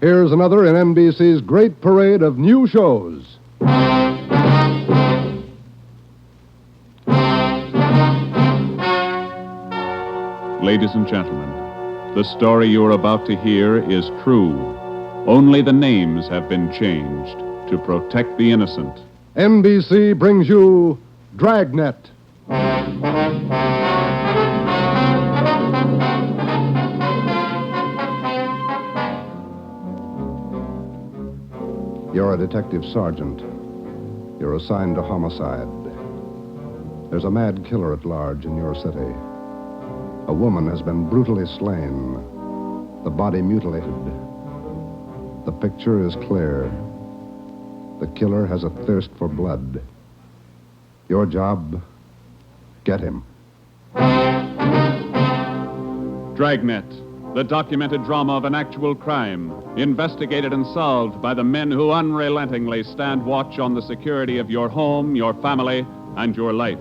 Here's another in NBC's great parade of new shows. Ladies and gentlemen, the story you're about to hear is true. Only the names have been changed to protect the innocent. NBC brings you Dragnet. You're a detective sergeant. You're assigned to homicide. There's a mad killer at large in your city. A woman has been brutally slain, the body mutilated. The picture is clear. The killer has a thirst for blood. Your job, get him. Dragnet, the documented drama of an actual crime, investigated and solved by the men who unrelentingly stand watch on the security of your home, your family, and your life.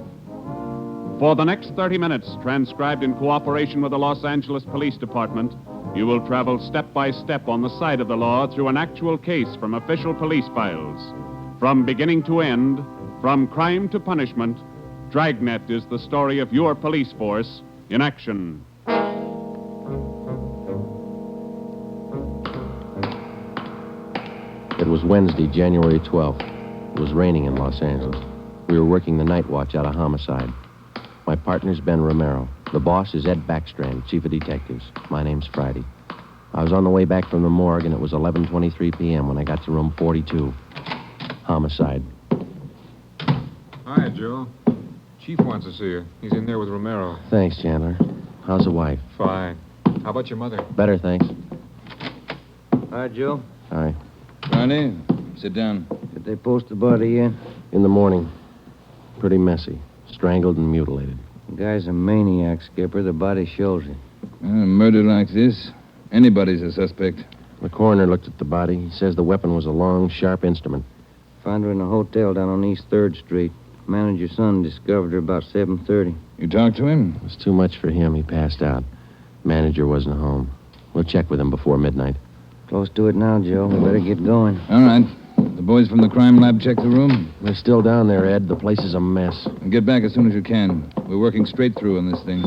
For the next 30 minutes, transcribed in cooperation with the Los Angeles Police Department, you will travel step by step on the side of the law through an actual case from official police files. From beginning to end, from crime to punishment, Dragnet is the story of your police force in action. It was Wednesday, January 12th. It was raining in Los Angeles. We were working the night watch out of homicide. My partner's Ben Romero. The boss is Ed Backstrand, chief of detectives. My name's Friday. I was on the way back from the morgue, and it was 11:23 p.m. when I got to room 42. Homicide. Hi, Joe. Chief wants to see you. He's in there with Romero. Thanks, Chandler. How's the wife? Fine. How about your mother? Better, thanks. Hi, Joe. Hi. Ronnie, sit down. Did they post the body yet? In the morning. Pretty messy. Strangled and mutilated. The guy's a maniac, Skipper. The body shows it. A murder like this, anybody's a suspect. The coroner looked at the body. He says the weapon was a long, sharp instrument. Found her in a hotel down on East 3rd Street. Manager's son discovered her about 7:30. You talked to him? It was too much for him. He passed out. Manager wasn't home. We'll check with him before midnight. Close to it now, Joe. We better get going. All right. The boys from the crime lab check the room. They're still down there, Ed. The place is a mess. And get back as soon as you can. We're working straight through on this thing.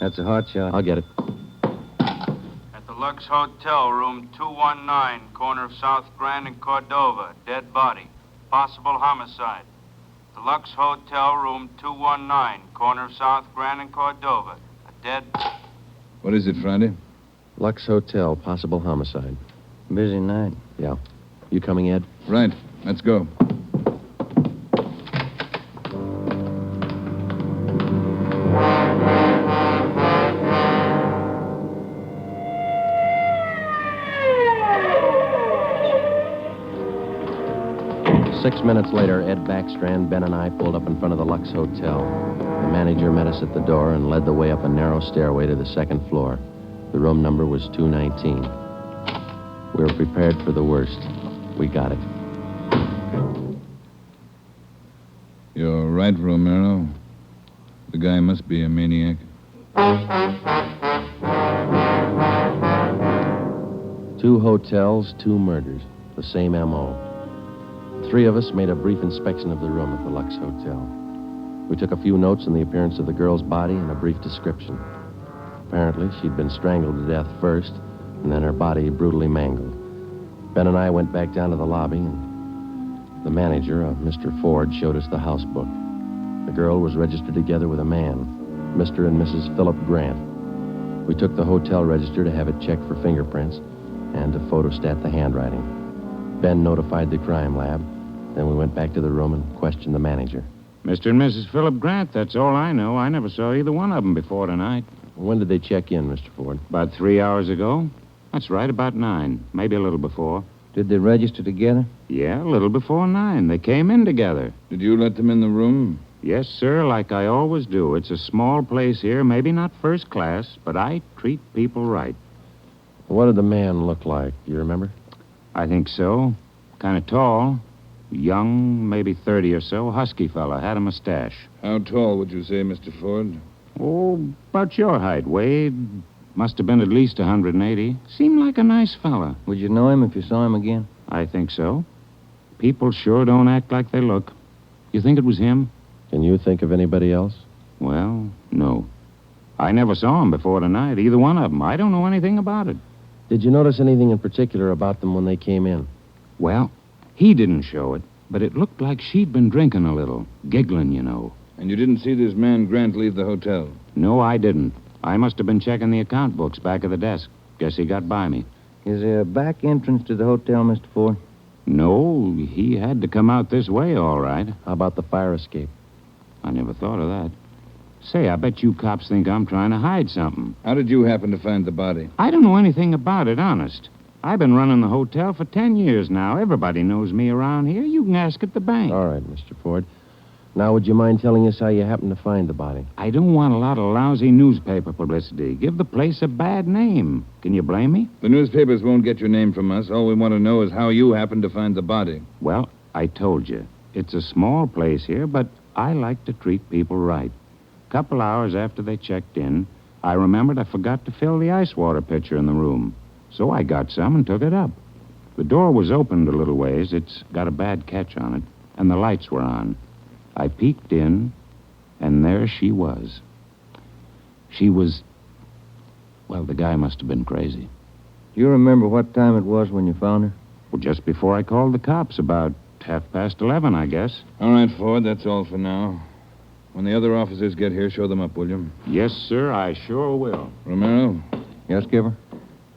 That's a hot shot. I'll get it. At the Lux Hotel, room 219, corner of South Grand and Cordova. Dead body. Possible homicide. The Lux Hotel, room 219, corner of South Grand and Cordova. A dead... What is it, Friday? Lux Hotel, possible homicide. Busy night. Yeah. You coming, Ed? Right. Let's go. Six minutes later, Ed Backstrand, Ben, and I pulled up in front of the Lux Hotel. The manager met us at the door and led the way up a narrow stairway to the second floor. The room number was 219. We were prepared for the worst. We got it. You're right, Romero. The guy must be a maniac. 2 hotels, 2 murders. The same M.O. 3 of us made a brief inspection of the room at the Lux Hotel. We took a few notes on the appearance of the girl's body and a brief description. Apparently, she'd been strangled to death first, and then her body brutally mangled. Ben and I went back down to the lobby, and the manager, Mr. Ford, showed us the house book. The girl was registered together with a man, Mr. and Mrs. Philip Grant. We took the hotel register to have it checked for fingerprints and to photostat the handwriting. Ben notified the crime lab. Then we went back to the room and questioned the manager. Mr. and Mrs. Philip Grant, that's all I know. I never saw either one of them before tonight. When did they check in, Mr. Ford? About 3 hours ago. That's right, about 9. Maybe a little before. Did they register together? Yeah, a little before 9. They came in together. Did you let them in the room? Yes, sir, like I always do. It's a small place here, maybe not first class, but I treat people right. What did the man look like? Do you remember? I think so. Kind of tall. Young, maybe 30 or so. Husky fella. Had a mustache. How tall would you say, Mr. Ford? Oh, about your height, Wade. Must have been at least 180. Seemed like a nice fella. Would you know him if you saw him again? I think so. People sure don't act like they look. You think it was him? Can you think of anybody else? Well, no. I never saw him before tonight, either one of them. I don't know anything about it. Did you notice anything in particular about them when they came in? Well, he didn't show it, but it looked like she'd been drinking a little. Giggling, you know. And you didn't see this man Grant leave the hotel? No, I didn't. I must have been checking the account books back of the desk. Guess he got by me. Is there a back entrance to the hotel, Mr. Ford? No, he had to come out this way, all right. How about the fire escape? I never thought of that. Say, I bet you cops think I'm trying to hide something. How did you happen to find the body? I don't know anything about it, honest. I've been running the hotel for 10 years now. Everybody knows me around here. You can ask at the bank. All right, Mr. Ford. Now, would you mind telling us how you happened to find the body? I don't want a lot of lousy newspaper publicity. Give the place a bad name. Can you blame me? The newspapers won't get your name from us. All we want to know is how you happened to find the body. Well, I told you. It's a small place here, but I like to treat people right. Couple hours after they checked in, I remembered I forgot to fill the ice water pitcher in the room. So I got some and took it up. The door was opened a little ways. It's got a bad catch on it, and the lights were on. I peeked in, and there she was. She was... Well, the guy must have been crazy. Do you remember what time it was when you found her? Well, just before I called the cops, about 11:30, I guess. All right, Ford, that's all for now. When the other officers get here, show them up, will you? Yes, sir, I sure will. Romero, Yes, Skipper?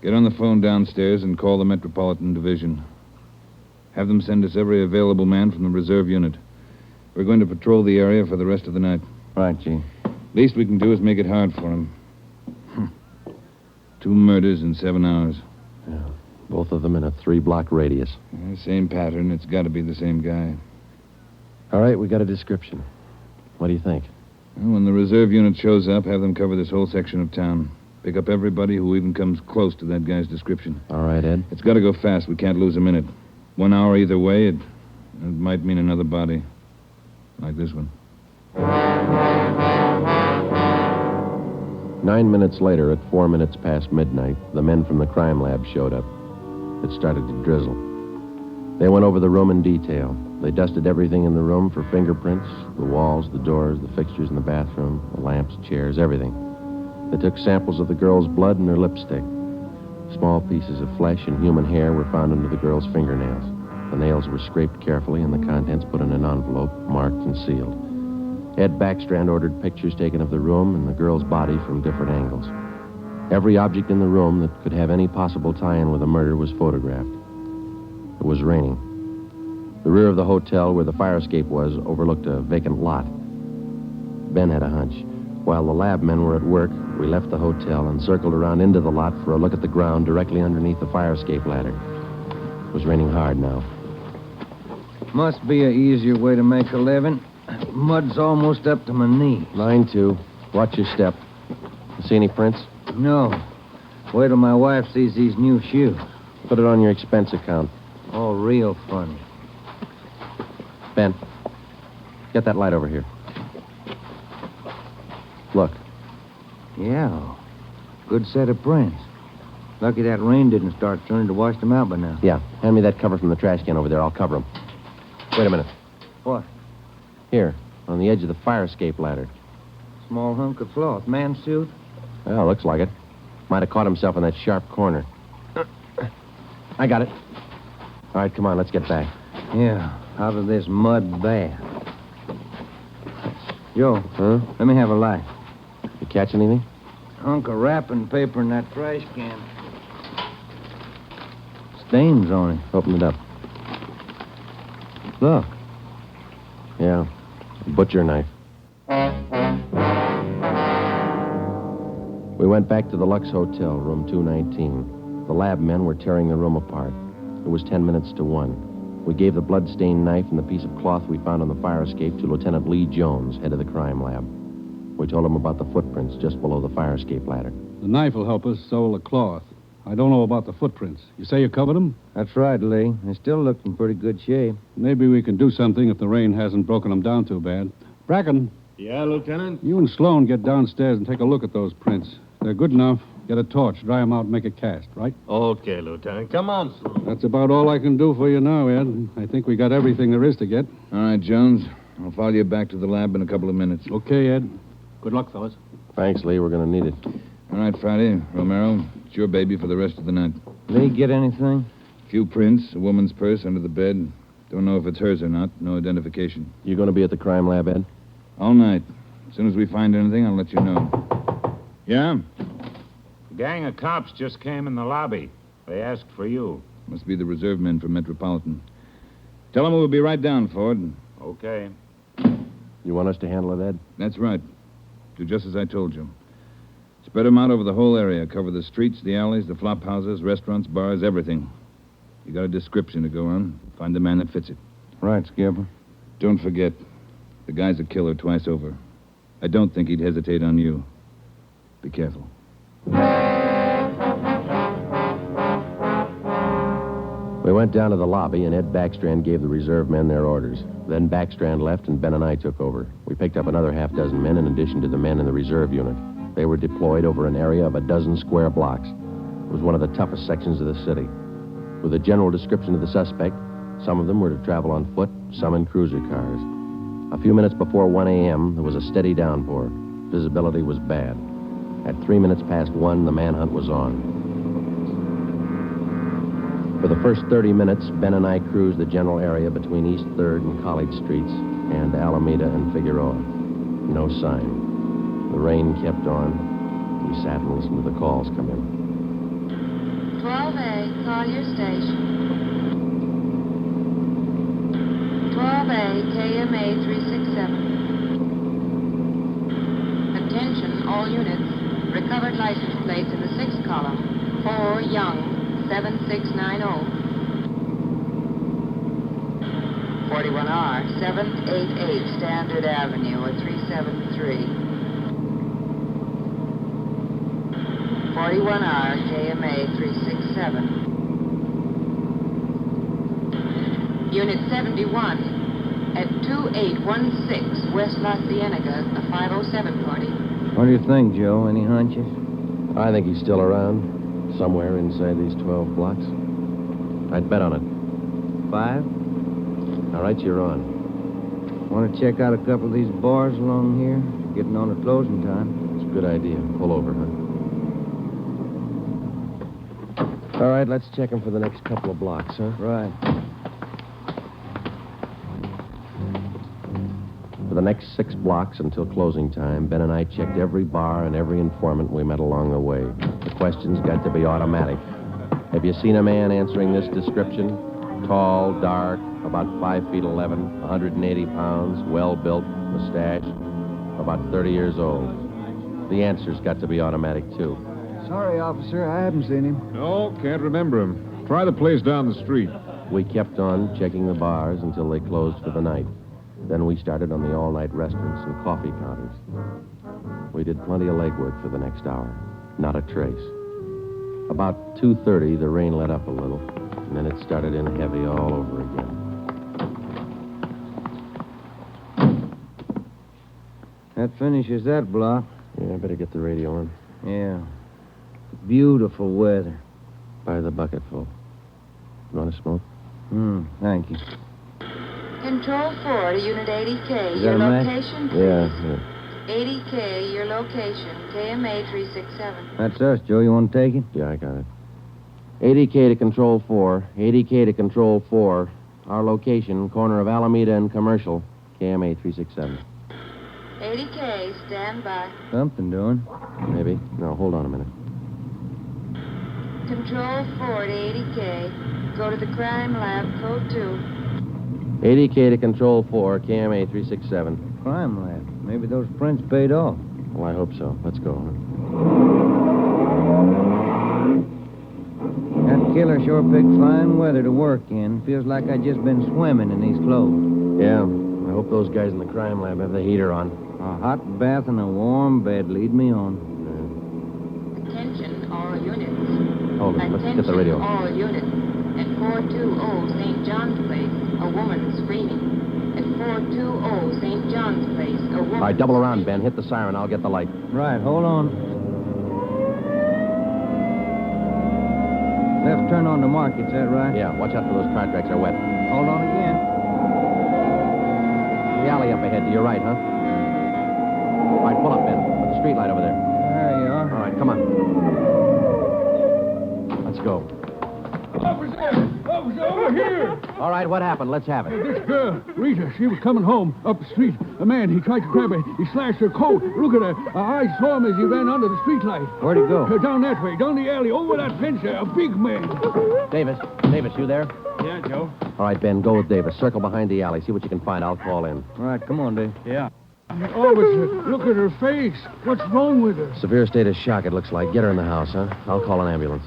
get on the phone downstairs and call the Metropolitan Division. Have them send us every available man from the reserve unit. We're going to patrol the area for the rest of the night. Right, Chief. Least we can do is make it hard for him. 2 murders in 7 hours. Yeah. Both of them in a 3-block radius. Same pattern. It's got to be the same guy. All right, we got a description. What do you think? Well, when the reserve unit shows up, have them cover this whole section of town. Pick up everybody who even comes close to that guy's description. All right, Ed. It's got to go fast. We can't lose a minute. 1 hour either way, it might mean another body. Like this one. 9 minutes later, at 4 minutes past midnight, the men from the crime lab showed up. It started to drizzle. They went over the room in detail. They dusted everything in the room for fingerprints, the walls, the doors, the fixtures in the bathroom, the lamps, chairs, everything. They took samples of the girl's blood and her lipstick. Small pieces of flesh and human hair were found under the girl's fingernails. The nails were scraped carefully and the contents put in an envelope, marked and sealed. Ed Backstrand ordered pictures taken of the room and the girl's body from different angles. Every object in the room that could have any possible tie-in with a murder was photographed. It was raining. The rear of the hotel where the fire escape was overlooked a vacant lot. Ben had a hunch. While the lab men were at work, we left the hotel and circled around into the lot for a look at the ground directly underneath the fire escape ladder. It was raining hard now. Must be an easier way to make a living. Mud's almost up to my knee. Mine, too. Watch your step. You see any prints? No. Wait till my wife sees these new shoes. Put it on your expense account. Oh, real funny. Ben, get that light over here. Look. Yeah. Good set of prints. Lucky that rain didn't start turning to wash them out by now. Yeah, hand me that cover from the trash can over there. I'll cover them. Wait a minute. What? Here, on the edge of the fire escape ladder. Small hunk of cloth. Man suit? Well, looks like it. Might have caught himself in that sharp corner. I got it. All right, come on, let's get back. Yeah, out of this mud bath. Joe, Huh? let me have a light. You catch anything? Hunk of wrapping paper in that trash can. Stains on it. Open it up. Look. Yeah, a butcher knife. We went back to the Lux Hotel, room 219. The lab men were tearing the room apart. It was 10 minutes to 1. We gave the blood-stained knife and the piece of cloth we found on the fire escape to Lieutenant Lee Jones, head of the crime lab. We told him about the footprints just below the fire escape ladder. The knife will help us, so will the cloth. I don't know about the footprints. You say you covered them? That's right, Lee. They still look in pretty good shape. Maybe we can do something if the rain hasn't broken them down too bad. Bracken, Yeah, Lieutenant? you and Sloan get downstairs and take a look at those prints. They're good enough. Get a torch, dry him out, and make a cast, right? Okay, Lieutenant. Come on, Sue. That's about all I can do for you now, Ed. I think we got everything there is to get. All right, Jones. I'll follow you back to the lab in a couple of minutes. Okay, Ed. Good luck, fellas. Thanks, Lee. We're going to need it. All right, Friday. Romero, it's your baby for the rest of the night. Lee, get anything? Few prints, a woman's purse under the bed. Don't know if it's hers or not. No identification. You going to be at the crime lab, Ed? All night. As soon as we find anything, I'll let you know. Yeah? A gang of cops just came in the lobby. They asked for you. Must be the reserve men from Metropolitan. Tell them we'll be right down, Ford. Okay. You want us to handle it, Ed? That's right. Do just as I told you. Spread them out over the whole area. Cover the streets, the alleys, the flop houses, restaurants, bars, everything. You got a description to go on. Find the man that fits it. Right, Skipper. Don't forget, the guy's a killer twice over. I don't think he'd hesitate on you. Be careful. We went down to the lobby, and Ed Backstrand gave the reserve men their orders. Then Backstrand left, and Ben and I took over. We picked up another half-dozen men in addition to the men in the reserve unit. They were deployed over an area of a dozen square blocks. It was one of the toughest sections of the city. With a general description of the suspect, some of them were to travel on foot, some in cruiser cars. A few minutes before 1 a.m., there was a steady downpour. Visibility was bad. At 3 minutes past 1, the manhunt was on. For the first 30 minutes, Ben and I cruised the general area between East 3rd and College Streets and Alameda and Figueroa. No sign. The rain kept on. We sat and listened to the calls come in. 12A, call your station. 12A, KMA 367. Attention, all units. Recovered license plates in the 6th column. 4 Young, 7690. 41R, 788 Standard Avenue, or 373. 41R, KMA 367. Unit 71 at 2816 West La Cienega, a 507 party. What do you think, Joe? Any hunches? I think he's still around, somewhere inside these 12 blocks. I'd bet on it. 5? All right, you're on. Want to check out a couple of these bars along here? Getting on to closing time. It's a good idea. Pull over, huh? All right, let's check him for the next couple of blocks, huh? Right. For the next 6 blocks until closing time, Ben and I checked every bar and every informant we met along the way. The questions got to be automatic. Have you seen a man answering this description? Tall, dark, about 5 feet 11, 180 pounds, well-built, mustache, about 30 years old. The answer's got to be automatic, too. Sorry, officer, I haven't seen him. No, can't remember him. Try the place down the street. We kept on checking the bars until they closed for the night. Then we started on the all-night restaurants and coffee counters. We did plenty of legwork for the next hour. Not a trace. About 2:30, the rain let up a little, and then it started in heavy all over again. That finishes that block. Yeah, I better get the radio on. Yeah. Beautiful weather. Buy the bucketful. You want to smoke? Thank you. Control 4 to Unit 80K. Is Your that a match? location, please. Yeah. 80K, your location. KMA 367. That's us, Joe. You want to take it? Yeah, I got it. 80K to Control 4. 80K to Control 4. Our location, corner of Alameda and Commercial. KMA 367. 80K, stand by. Something doing. Maybe. No, hold on a minute. Control 4 to 80K. Go to the crime lab, code 2. 80K to Control 4, KMA 367. Crime lab. Maybe those prints paid off. Well, I hope so. Let's go. That killer sure picked fine weather to work in. Feels like I just been swimming in these clothes. Yeah, I hope those guys in the crime lab have the heater on. A hot bath and a warm bed lead me on. Attention, all units. Hold it. Let's get the radio. Attention, all units. At 420 St. John's Place, a woman screaming. At 420 St. John's Place, a woman. All right, double around, Ben. Hit the siren. I'll get the light. Right, hold on. Left turn on the market, is that right? Yeah, watch out for those car tracks. They're wet. Hold on again. The alley up ahead to your right, huh? All right, pull up, Ben. Put the street light over there. There you are. All right, come on. Let's go. Officer! Officer, over here! All right, what happened? Let's have it. This girl, Rita, she was coming home up the street. A man, he tried to grab her. He slashed her coat. Look at her. I saw him as he ran under the streetlight. Where'd he go? Down that way, down the alley, over that fence there. A big man. Davis, you there? Yeah, Joe. All right, Ben, go with Davis. Circle behind the alley. See what you can find. I'll call in. All right, come on, Dave. Yeah. Officer, look at her face. What's wrong with her? Severe state of shock, it looks like. Get her in the house, huh? I'll call an ambulance.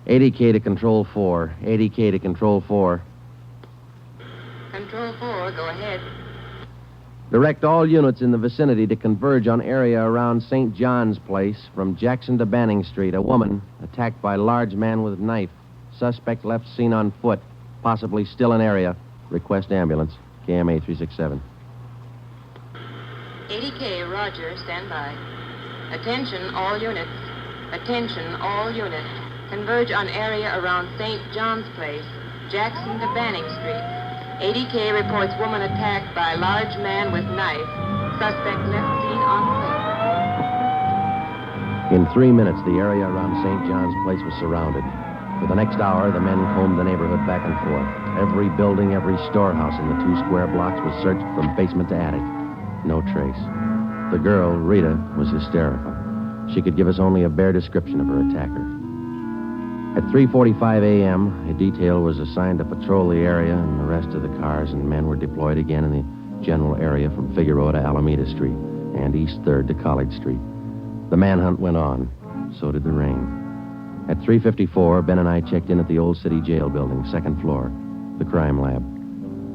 80K to Control 4. 80K to Control 4. Control 4, go ahead. Direct all units in the vicinity to converge on area around St. John's Place from Jackson to Banning Street. A woman attacked by large man with knife. Suspect left seen on foot. Possibly still in area. Request ambulance. KMA 367. 80K, Roger, stand by. Attention, all units. Attention, all units. Converge on area around St. John's Place, Jackson to Banning Street. 80K reports woman attacked by large man with knife. Suspect left seen on foot. In 3 minutes, the area around St. John's Place was surrounded. For the next hour, the men combed the neighborhood back and forth. Every building, every storehouse in the 2 square blocks was searched from basement to attic. No trace. The girl, Rita, was hysterical. She could give us only a bare description of her attacker. At 3:45 a.m., a detail was assigned to patrol the area and the rest of the cars, and men were deployed again in the general area from Figueroa to Alameda Street and East 3rd to College Street. The manhunt went on. So did the rain. At 3:54, Ben and I checked in at the Old City Jail building, 2nd floor, the crime lab.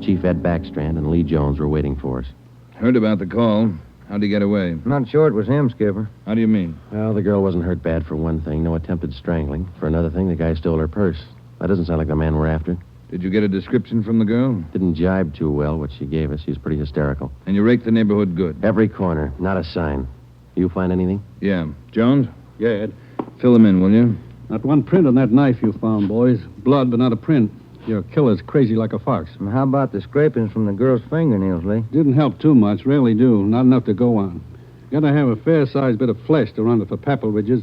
Chief Ed Backstrand and Lee Jones were waiting for us. Heard about the call. How'd he get away? Not sure it was him, Skipper. How do you mean? Well, the girl wasn't hurt bad for one thing. No attempted strangling. For another thing, the guy stole her purse. That doesn't sound like the man we're after. Did you get a description from the girl? Didn't jibe too well, what she gave us. She was pretty hysterical. And you raked the neighborhood good? Every corner. Not a sign. You find anything? Yeah. Jones? Yeah, Ed. Fill them in, will you? Not one print on that knife you found, boys. Blood, but not a print. Your killer's crazy like a fox. And how about the scrapings from the girl's fingernails, Lee? Didn't help too much. Rarely do. Not enough to go on. Gotta have a fair-sized bit of flesh to run it for papal ridges.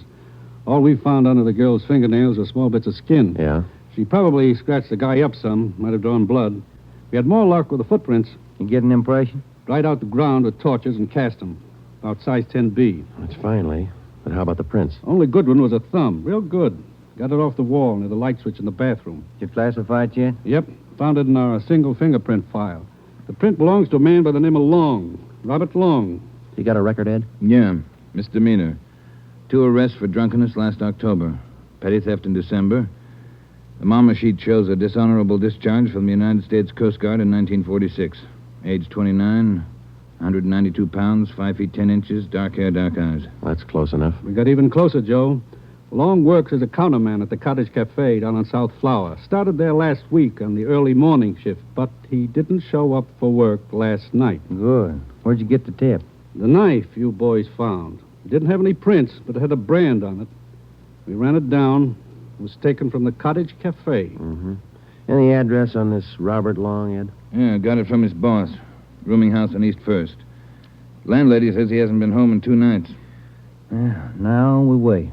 All we found under the girl's fingernails were small bits of skin. Yeah? She probably scratched the guy up some. Might have drawn blood. We had more luck with the footprints. You get an impression? Dried out the ground with torches and cast them. About size 10B. That's fine, Lee. But how about the prints? Only good one was a thumb. Real good. Got it off the wall near the light switch in the bathroom. Did you classify it yet? Yep. Found it in our single fingerprint file. The print belongs to a man by the name of Long. Robert Long. You got a record, Ed? Yeah. Misdemeanor. 2 arrests for drunkenness last October. Petty theft in December. The mama sheet shows a dishonorable discharge from the United States Coast Guard in 1946. Age 29, 192 pounds, 5 feet 10 inches, dark hair, dark eyes. That's close enough. We got even closer, Joe. Long works as a counterman at the Cottage Cafe down on South Flower. Started there last week on the early morning shift, but he didn't show up for work last night. Good. Where'd you get the tip? The knife you boys found. It didn't have any prints, but it had a brand on it. We ran it down. It was taken from the Cottage Cafe. Mm-hmm. Any address on this Robert Long, Ed? Yeah, got it from his boss. Rooming house on East 1st. Landlady says he hasn't been home in 2 nights. Yeah, now we wait.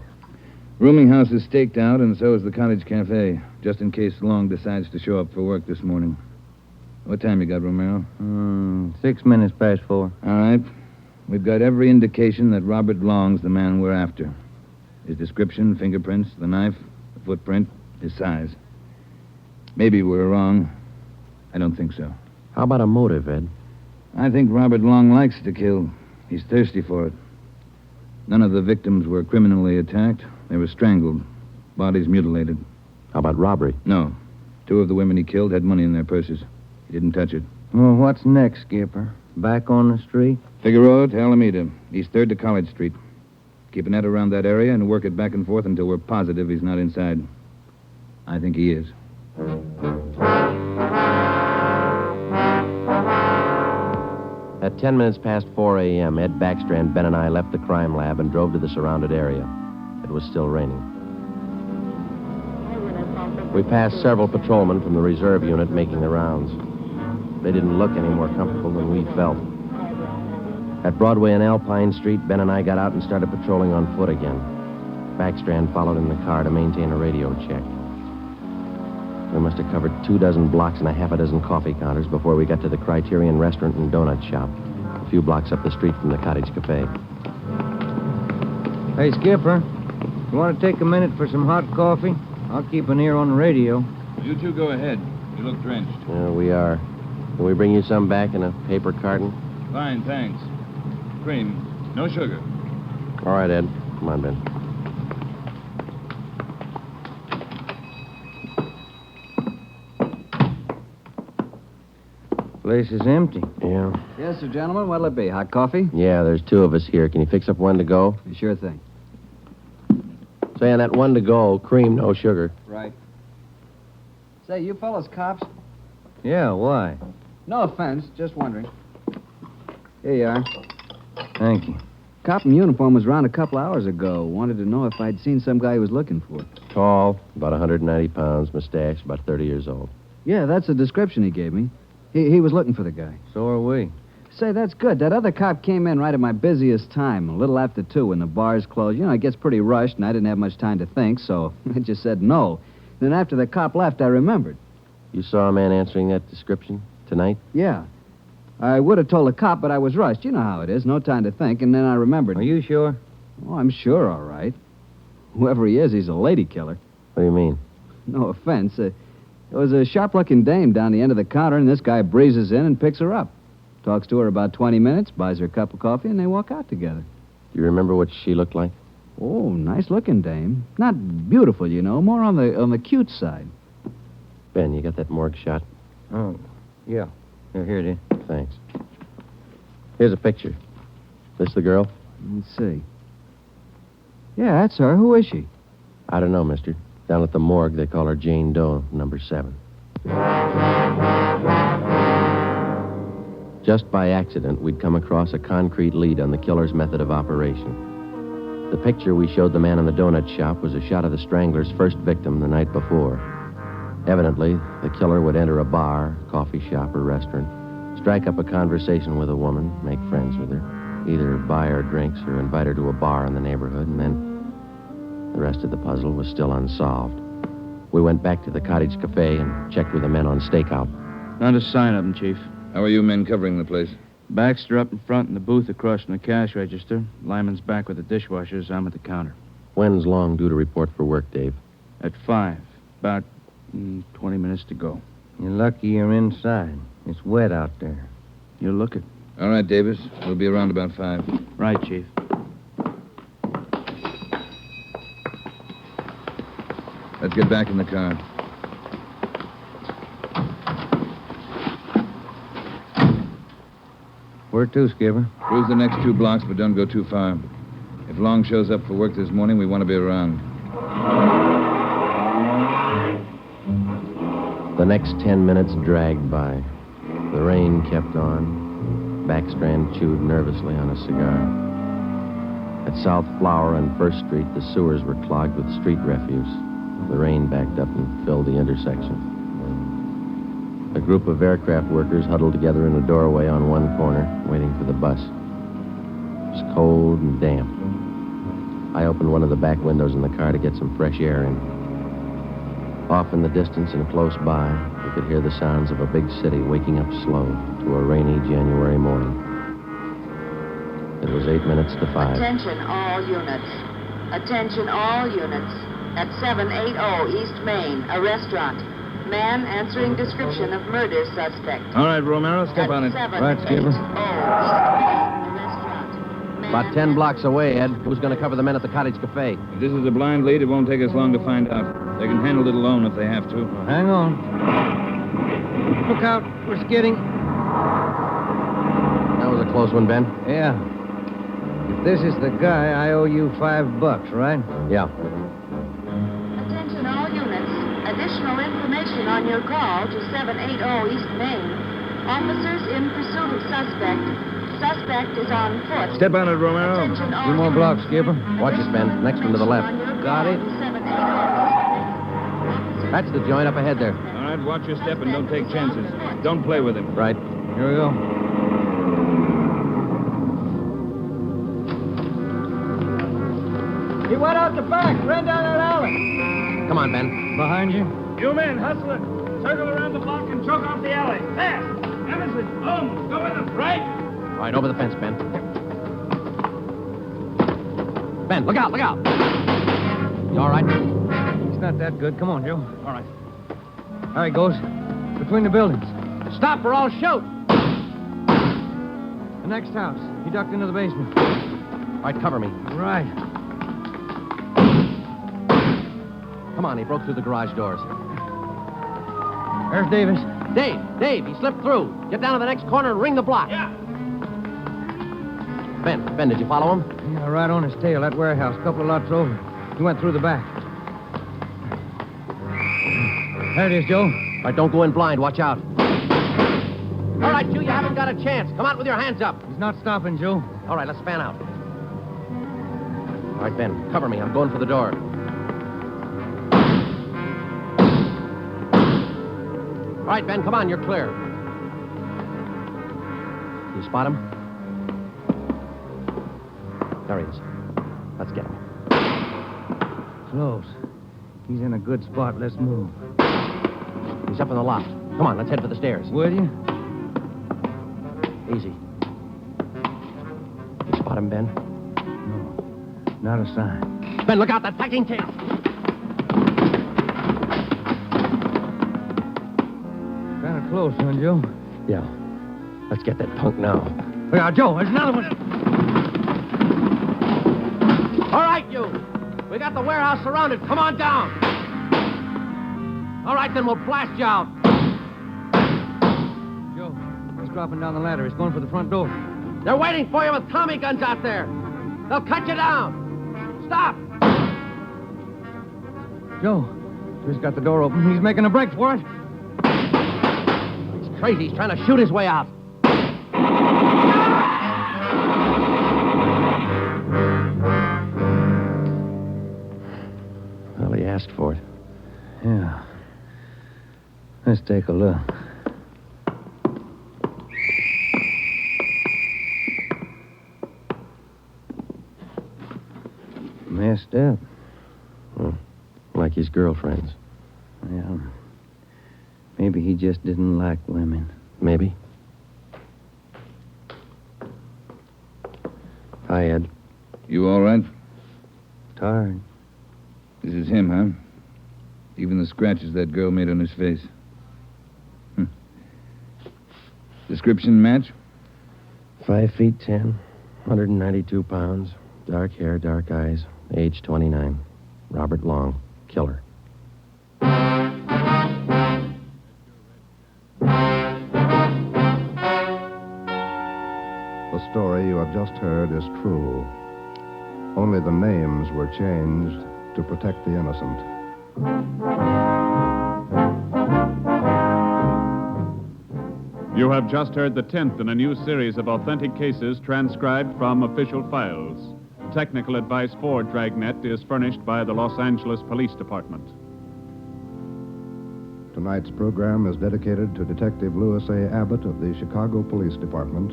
Rooming house is staked out, and so is the Cottage Cafe, just in case Long decides to show up for work this morning. What time you got, Romero? 6 minutes past 4. All right. We've got every indication that Robert Long's the man we're after. His description, fingerprints, the knife, the footprint, his size. Maybe we're wrong. I don't think so. How about a motive, Ed? I think Robert Long likes to kill. He's thirsty for it. None of the victims were criminally attacked. They were strangled. Bodies mutilated. How about robbery? No. 2 of the women he killed had money in their purses. He didn't touch it. Well, what's next, Skipper? Back on the street? Figueroa to Alameda, East 3rd to College Street. Keep a net around that area and work it back and forth until we're positive he's not inside. I think he is. At At 10 minutes past 4 a.m., Ed Backstrand, Ben, and I left the crime lab and drove to the surrounded area. It was still raining. We passed several patrolmen from the reserve unit making the rounds. They didn't look any more comfortable than we felt. At Broadway and Alpine Street, Ben and I got out and started patrolling on foot again. Backstrand followed in the car to maintain a radio check. We must have covered 24 blocks and a half a dozen coffee counters before we got to the Criterion Restaurant and Donut Shop, a few blocks up the street from the Cottage Cafe. Hey, Skipper, you want to take a minute for some hot coffee? I'll keep an ear on the radio. You two go ahead. You look drenched. Yeah, we are. Can we bring you some back in a paper carton? Fine, thanks. Cream. No sugar. All right, Ed. Come on, Ben. Place is empty. Yeah. Yes, sir, gentlemen. What'll it be? Hot coffee? Yeah, there's two of us here. Can you fix up one to go? Sure thing. Say, on that one to go, cream, no sugar. Right. Say, you fellas cops? Yeah, why? No offense, just wondering. Here you are. Thank you. Cop in uniform was around a couple hours ago. Wanted to know if I'd seen some guy he was looking for. Tall, about 190 pounds, mustache, about 30 years old. Yeah, that's the description he gave me. He was looking for the guy. So are we. Say, that's good. That other cop came in right at my busiest time, a little after 2 when the bars closed. You know, it gets pretty rushed, and I didn't have much time to think, so I just said no. Then after the cop left, I remembered. You saw a man answering that description tonight? Yeah. I would have told the cop, but I was rushed. You know how it is. No time to think, and then I remembered. Are you sure? Oh, I'm sure, all right. Whoever he is, he's a lady killer. What do you mean? No offense. There was a sharp-looking dame down the end of the counter, and this guy breezes in and picks her up. Talks to her about 20 minutes, buys her a cup of coffee, and they walk out together. Do you remember what she looked like? Oh, nice-looking dame. Not beautiful, you know, more on the cute side. Ben, you got that morgue shot? Oh, yeah. Here it is. Thanks. Here's a picture. This the girl? Let's see. Yeah, that's her. Who is she? I don't know, mister. Down at the morgue, they call her Jane Doe, number 7. Just by accident, we'd come across a concrete lead on the killer's method of operation. The picture we showed the man in the donut shop was a shot of the strangler's first victim the night before. Evidently, the killer would enter a bar, coffee shop, or restaurant, strike up a conversation with a woman, make friends with her, either buy her drinks or invite her to a bar in the neighborhood, and then the rest of the puzzle was still unsolved. We went back to the Cottage Cafe and checked with the men on stakeout. Not a sign of them, Chief. How are you men covering the place? Baxter up in front and the booth across from the cash register. Lyman's back with the dishwashers. I'm at the counter. When's Long due to report for work, Dave? At 5. About 20 minutes to go. You're lucky you're inside. It's wet out there. You'll look it. All right, Davis. We'll be around about 5. Right, Chief. Let's get back in the car. Where to, Skipper? Cruise the next 2 blocks, but don't go too far. If Long shows up for work this morning, we want to be around. The next 10 minutes dragged by. The rain kept on. Backstrand chewed nervously on a cigar. At South Flower and First Street, the sewers were clogged with street refuse. The rain backed up and filled the intersection. A group of aircraft workers huddled together in a doorway on one corner, waiting for the bus. It was cold and damp. I opened one of the back windows in the car to get some fresh air in. Off in the distance and close by, we could hear the sounds of a big city waking up slow to a rainy January morning. It was 8 minutes to 5. Attention all units. Attention all units. At 780 East Main, a restaurant. Man answering description of murder suspect. All right, Romero, step on it. Right, Skipper. About 10 blocks away, Ed. Who's going to cover the men at the Cottage Cafe? If this is a blind lead, it won't take us long to find out. They can handle it alone if they have to. Well, hang on. Look out. We're skidding. That was a close one, Ben. Yeah. If this is the guy, I owe you $5, right? Yeah. Attention all units. Additional information on your call to 780 East Main. Officers in pursuit of suspect. Suspect is on foot. Step on it, Romero. Attention all 2 more blocks, Skipper. Watch it, Ben. Next one to the left. Got it. That's the joint up ahead there. All right, watch your step and don't take chances. Don't play with him. Right. Here we go. He went out the back, ran down that alley. Come on, Ben. Behind you? You men, hustle it. Circle around the block and choke off the alley. Fast. Emerson, home. Go with them. Right. All right, over the fence, Ben. Ben, look out, look out. You all right? It's not that good. Come on, Joe. All right. There he goes. Between the buildings. Stop or I'll shoot. The next house. He ducked into the basement. All right, cover me. Right. Come on, he broke through the garage doors. There's Davis. Dave, he slipped through. Get down to the next corner and ring the block. Yeah. Ben, did you follow him? Yeah, right on his tail. That warehouse, a couple of lots over. He went through the back. There it is, Joe. All right, don't go in blind. Watch out. All right, you haven't got a chance. Come out with your hands up. He's not stopping, Joe. All right, let's fan out. All right, Ben, cover me. I'm going for the door. All right, Ben, come on. You're clear. You spot him? There he is. Let's get him. Close. He's in a good spot. Let's move. He's up in the loft. Come on, let's head for the stairs. Will you? Easy. You spot him, Ben? No. Not a sign. Ben, look out, that packing case. Kind of close, huh, Joe? Yeah. Let's get that punk now. Look out, Joe. There's another one. All right, you. We got the warehouse surrounded. Come on down. All right, then we'll blast you out. Joe, he's dropping down the ladder. He's going for the front door. They're waiting for you with Tommy guns out there. They'll cut you down. Stop. Joe, he's got the door open. He's making a break for it. He's crazy. He's trying to shoot his way out. Well, he asked for it. Yeah. Let's take a look. Messed up. Well, like his girlfriends. Well, maybe he just didn't like women. Maybe. Hi, Ed. You all right? Tired. This is him, huh? Even the scratches that girl made on his face. Description match? 5 feet 10, 192 pounds, dark hair, dark eyes, age 29. Robert Long, killer. The story you have just heard is true. Only the names were changed to protect the innocent. You have just heard the 10th in a new series of authentic cases transcribed from official files. Technical advice for Dragnet is furnished by the Los Angeles Police Department. Tonight's program is dedicated to Detective Louis A. Abbott of the Chicago Police Department,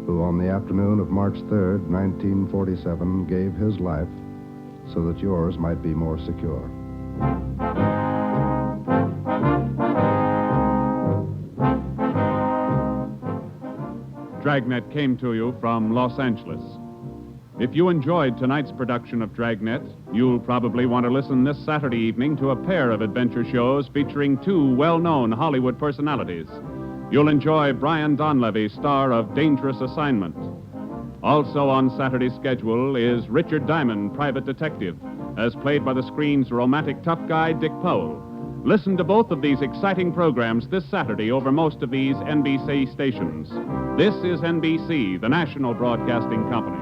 who on the afternoon of March 3rd, 1947, gave his life so that yours might be more secure. Dragnet came to you from Los Angeles. If you enjoyed tonight's production of Dragnet, you'll probably want to listen this Saturday evening to a pair of adventure shows featuring two well-known Hollywood personalities. You'll enjoy Brian Donlevy, star of Dangerous Assignment. Also on Saturday's schedule is Richard Diamond, private detective, as played by the screen's romantic tough guy, Dick Powell. Listen to both of these exciting programs this Saturday over most of these NBC stations. This is NBC, the national broadcasting company.